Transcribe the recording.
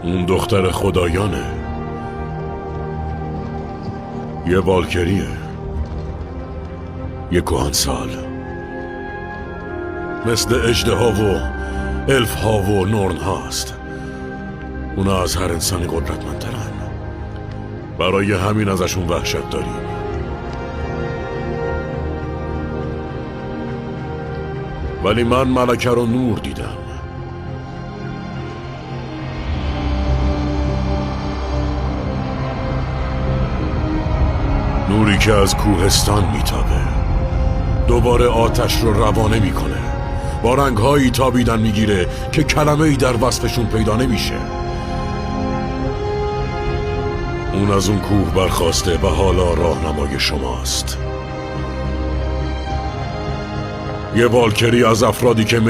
اون دختر خدایانه، یه والکریه، یه کهنسال، مثل اژدها و الف ها و نورن هاست. اونا از هر انسانی قدرتمندترن، برای همین ازشون وحشت داریم. ولی من ملکه رو نور دیدم. نوری که از کوهستان میتابه، دوباره آتش رو روانه میکنه، با رنگهایی تابیدن میگیره که کلمه‌ای در وصفشون پیدا نمیشه. اون از اون کوه برخاسته و حالا راهنمای شماست. یه والکری از افرادی که